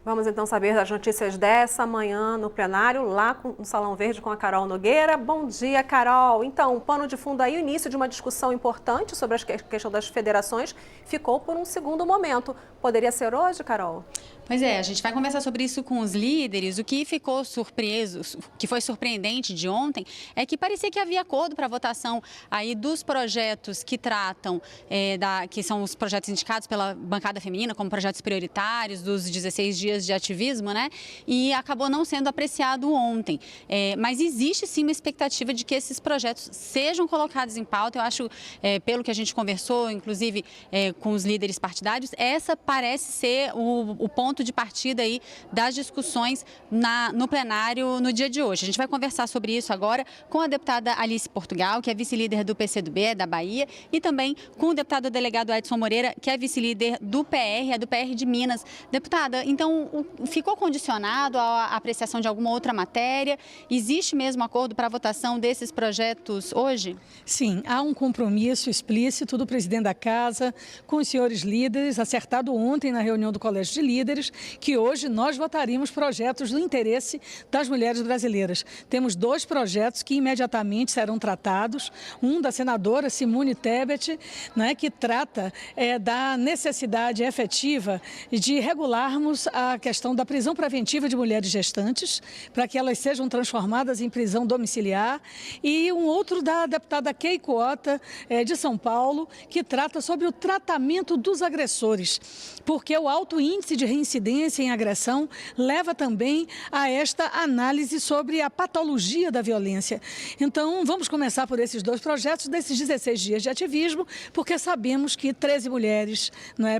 Vamos então saber das notícias dessa manhã no plenário, lá no Salão Verde com a Carol Nogueira. Bom dia, Carol. Então, o pano de fundo aí, o início de uma discussão importante sobre a questão das federações ficou por um segundo momento. Poderia ser hoje, Carol? Pois é, a gente vai conversar sobre isso com os líderes. O que ficou surpreso, o que foi surpreendente de ontem, é que parecia que havia acordo para a votação aí dos projetos que tratam, que são os projetos indicados pela bancada feminina como projetos prioritários, dos 16 dias de ativismo, né? E acabou não sendo apreciado ontem. Mas existe sim uma expectativa de que esses projetos sejam colocados em pauta. Eu acho, pelo que a gente conversou, inclusive com os líderes partidários, essa parece ser o ponto de partida aí das discussões no plenário no dia de hoje. A gente vai conversar sobre isso agora com a deputada Alice Portugal, que é vice-líder do PCdoB, da Bahia, e também com o deputado delegado Edson Moreira, que é vice-líder do PR, do PR de Minas. Deputada, então ficou condicionado à apreciação de alguma outra matéria? Existe mesmo acordo para a votação desses projetos hoje? Sim, há um compromisso explícito do presidente da Casa com os senhores líderes, acertado ontem na reunião do Colégio de Líderes, que hoje nós votaríamos projetos do interesse das mulheres brasileiras. Temos 2 projetos que imediatamente serão tratados, um da senadora Simone Tebet, né, que trata da necessidade efetiva de regularmos a questão da prisão preventiva de mulheres gestantes, para que elas sejam transformadas em prisão domiciliar, e um outro da deputada Keiko Ota, de São Paulo, que trata sobre o tratamento dos agressores, porque o alto índice de reincidência em agressão leva também a esta análise sobre a patologia da violência. Então, vamos começar por esses 2 projetos, desses 16 dias de ativismo, porque sabemos que 13 mulheres,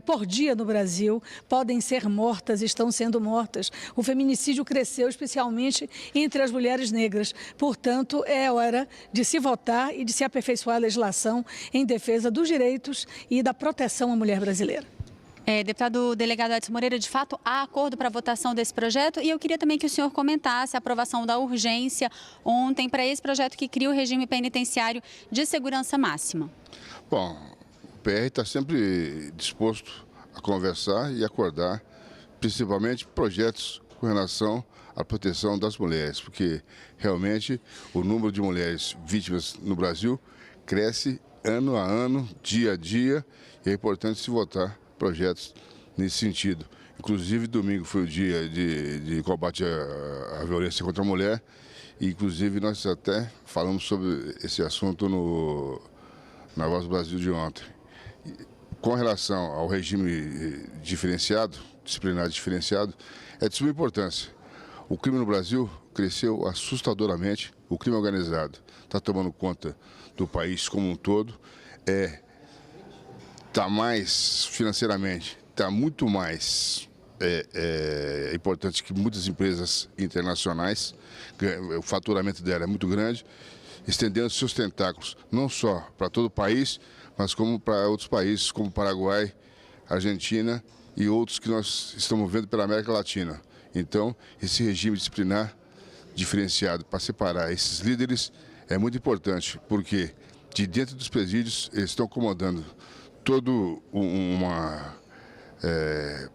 por dia no Brasil podem ser mortas, estão sendo mortas. O feminicídio cresceu especialmente entre as mulheres negras. Portanto, é hora de se votar e de se aperfeiçoar a legislação em defesa dos direitos e da proteção à mulher brasileira. Deputado delegado Edson Moreira, de fato, há acordo para a votação desse projeto e eu queria também que o senhor comentasse a aprovação da urgência ontem para esse projeto que cria o regime penitenciário de segurança máxima. Bom, o PR está sempre disposto a conversar e acordar, principalmente projetos com relação à proteção das mulheres, porque realmente o número de mulheres vítimas no Brasil cresce ano a ano, dia a dia, e é importante se votar projetos nesse sentido. Inclusive, domingo foi o dia de combate à violência contra a mulher e, inclusive, nós até falamos sobre esse assunto na Voz do Brasil de ontem. Com relação ao regime diferenciado, disciplinar diferenciado, é de suma importância. O crime no Brasil cresceu assustadoramente, o crime organizado está tomando conta do país como um todo, está mais financeiramente, está muito mais importante que muitas empresas internacionais, o faturamento dela é muito grande, estendendo seus tentáculos não só para todo o país, mas como para outros países como Paraguai, Argentina e outros que nós estamos vendo pela América Latina. Então, esse regime disciplinar diferenciado para separar esses líderes é muito importante, porque de dentro dos presídios eles estão comandando toda uma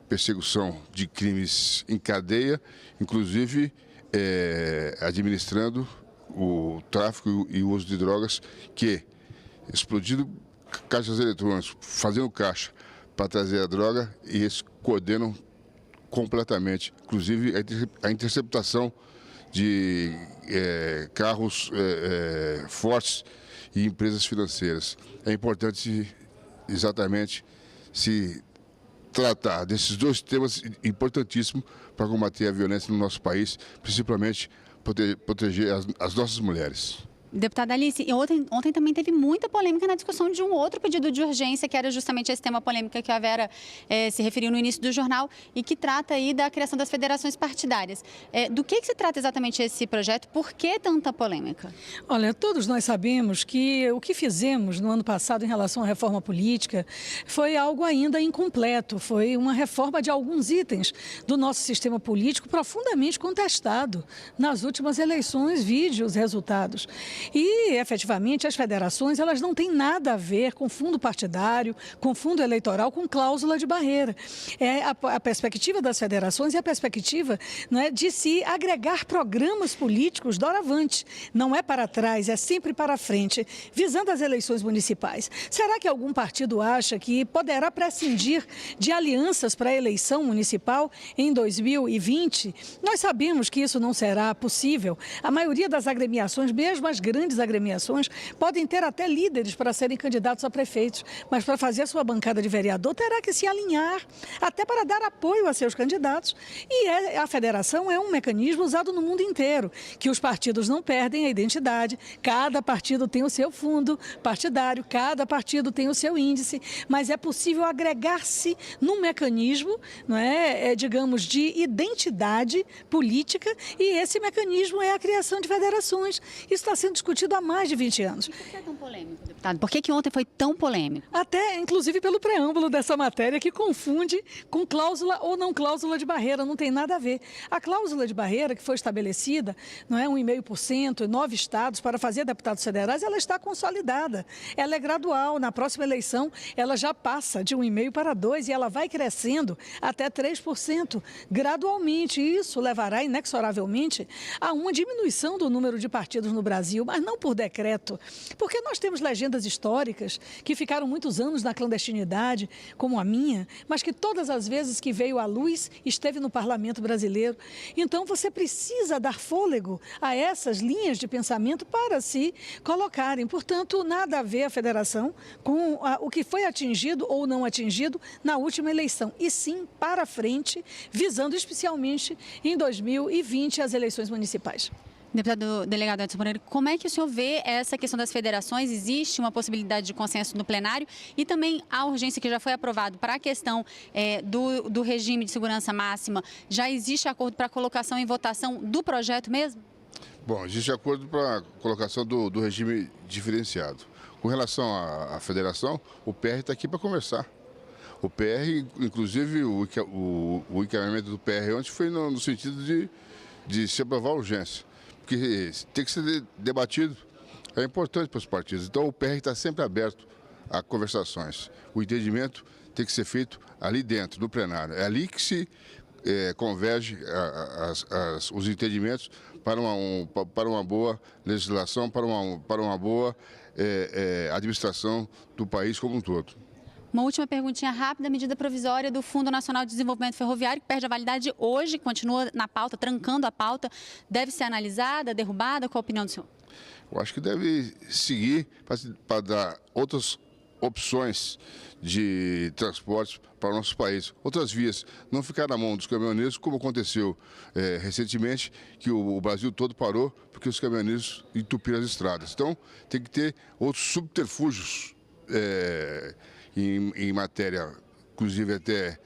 perseguição de crimes em cadeia, inclusive administrando o tráfico e o uso de drogas, que explodindo caixas eletrônicas, fazendo caixa para trazer a droga, e eles coordenam completamente, inclusive a interceptação de carros fortes e empresas financeiras. É importante exatamente se tratar desses 2 temas importantíssimos para combater a violência no nosso país, principalmente proteger as nossas mulheres. Deputada Alice, ontem também teve muita polêmica na discussão de um outro pedido de urgência, que era justamente esse tema polêmico que a Vera se referiu no início do jornal e que trata aí da criação das federações partidárias. Do que se trata exatamente esse projeto? Por que tanta polêmica? Olha, todos nós sabemos que o que fizemos no ano passado em relação à reforma política foi algo ainda incompleto, foi uma reforma de alguns itens do nosso sistema político profundamente contestado nas últimas eleições, vide os resultados. E, efetivamente, as federações elas não têm nada a ver com fundo partidário, com fundo eleitoral, com cláusula de barreira. A perspectiva das federações é a perspectiva, não é, de se agregar programas políticos doravante. Não é para trás, é sempre para frente, visando as eleições municipais. Será que algum partido acha que poderá prescindir de alianças para a eleição municipal em 2020? Nós sabemos que isso não será possível. A maioria das agremiações, mesmo as grandes agremiações, podem ter até líderes para serem candidatos a prefeitos, mas para fazer a sua bancada de vereador terá que se alinhar, até para dar apoio a seus candidatos. E a federação é um mecanismo usado no mundo inteiro, que os partidos não perdem a identidade, cada partido tem o seu fundo partidário, cada partido tem o seu índice, mas é possível agregar-se num mecanismo, não é, digamos, de identidade política, e esse mecanismo é a criação de federações. Isso está sendo discutido há mais de 20 anos. E por que é tão polêmico, deputado? Por que ontem foi tão polêmico? Até, inclusive, pelo preâmbulo dessa matéria, que confunde com cláusula ou não cláusula de barreira, não tem nada a ver. A cláusula de barreira que foi estabelecida, não é, 1,5%, 9 estados para fazer deputados federais, ela está consolidada. Ela é gradual. Na próxima eleição, ela já passa de 1,5% para 2% e ela vai crescendo até 3% gradualmente. Isso levará inexoravelmente a uma diminuição do número de partidos no Brasil, mas não por decreto, porque nós temos legendas históricas que ficaram muitos anos na clandestinidade, como a minha, mas que todas as vezes que veio à luz esteve no parlamento brasileiro. Então você precisa dar fôlego a essas linhas de pensamento para se colocarem. Portanto, nada a ver a federação com o que foi atingido ou não atingido na última eleição, e sim para frente, visando especialmente em 2020 as eleições municipais. Deputado delegado Edson Moreira, como é que o senhor vê essa questão das federações? Existe uma possibilidade de consenso no plenário e também a urgência que já foi aprovado para a questão do regime de segurança máxima. Já existe acordo para a colocação em votação do projeto mesmo? Bom, existe acordo para a colocação do regime diferenciado. Com relação à federação, o PR está aqui para conversar. O PR, inclusive, o encaminhamento do PR ontem foi no sentido de se aprovar a urgência. Porque tem que ser debatido, é importante para os partidos. Então o PR está sempre aberto a conversações. O entendimento tem que ser feito ali dentro, no plenário. É ali que se converge os entendimentos para uma boa legislação, para uma boa administração do país como um todo. Uma última perguntinha rápida. A medida provisória do Fundo Nacional de Desenvolvimento Ferroviário, que perde a validade hoje, continua na pauta, trancando a pauta, deve ser analisada, derrubada? Qual a opinião do senhor? Eu acho que deve seguir para dar outras opções de transportes para o nosso país. Outras vias, não ficar na mão dos caminhoneiros, como aconteceu recentemente, que o Brasil todo parou porque os caminhoneiros entupiram as estradas. Então, tem que ter outros subterfúgios em matéria, inclusive até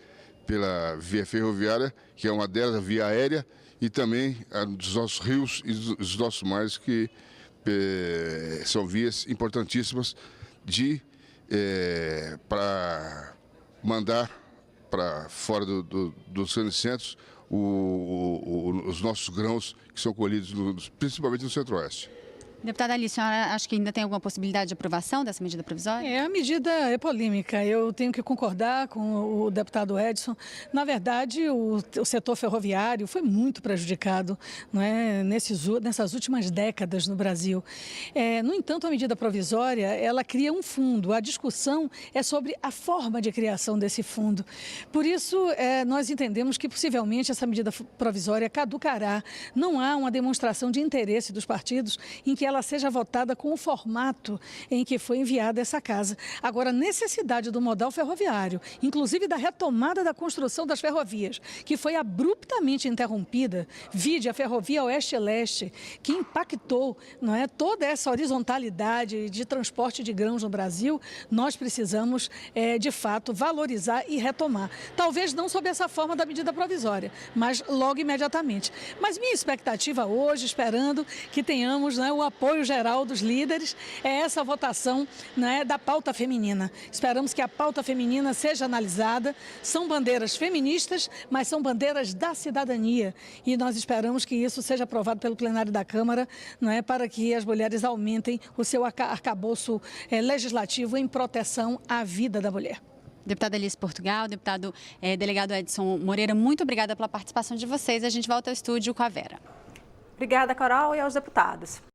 pela via ferroviária, que é uma delas, a via aérea, e também a dos nossos rios e dos nossos mares, que são vias importantíssimas para mandar para fora dos grandes centros os nossos grãos que são colhidos principalmente no Centro-Oeste. Deputada Alice, a senhora acha que ainda tem alguma possibilidade de aprovação dessa medida provisória? A medida é polêmica. Eu tenho que concordar com o deputado Edson. Na verdade, o setor ferroviário foi muito prejudicado, não é, nessas últimas décadas no Brasil. No entanto, a medida provisória, ela cria um fundo. A discussão é sobre a forma de criação desse fundo. Por isso, nós entendemos que possivelmente essa medida provisória caducará. Não há uma demonstração de interesse dos partidos em que ela seja votada com o formato em que foi enviada essa casa. Agora, a necessidade do modal ferroviário, inclusive da retomada da construção das ferrovias, que foi abruptamente interrompida, vide a ferrovia Oeste-Leste, que impactou, não é, toda essa horizontalidade de transporte de grãos no Brasil, nós precisamos, de fato, valorizar e retomar. Talvez não sob essa forma da medida provisória, mas logo imediatamente. Mas minha expectativa hoje, esperando que tenhamos, né, o apoio apoio geral dos líderes, é essa votação, né, da pauta feminina. Esperamos que a pauta feminina seja analisada. São bandeiras feministas, mas são bandeiras da cidadania. E nós esperamos que isso seja aprovado pelo plenário da Câmara, não é, para que as mulheres aumentem o seu arcabouço legislativo em proteção à vida da mulher. Deputada Alice Portugal, deputado delegado Edson Moreira, muito obrigada pela participação de vocês. A gente volta ao estúdio com a Vera. Obrigada, Carol, e aos deputados.